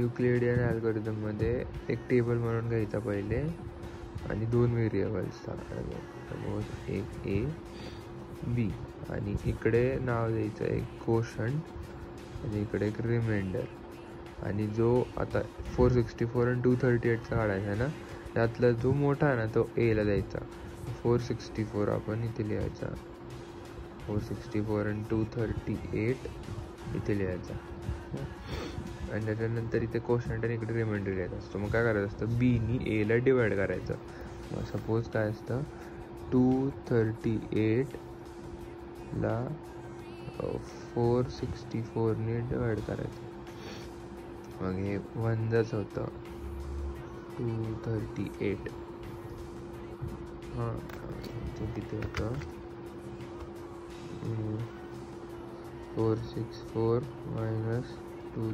Euclidean अल्गोरिदममध्ये एक table म्हणून घ्यायचा पहिले आणि 2 व्हेरिएबल्सचा, सपोज एक ए बी, आणि इकडे नाव द्यायचं एक कोशंट आणि इकडे एक रिमाइंडर. आणि जो आता 464 आणि 238चा काढायचा आहे ना, त्यातला जो मोठा आहे ना तो एला द्यायचा. 464 आपण इथे लिहायचा, 464 आणि 238 इथे लिहायचा. आणि त्याच्यानंतर इथे कोशंट आणि इकडे रिमाइंडर लिहायचा असतो. मग काय करायचं असतं, बीनी एला डिवाइड करायचं. मग सपोज काय असतं, 238ला 464ने डिवाइड करायचं. मग हे 1 होतं 238. हां, ते किती होतं, 464 - 2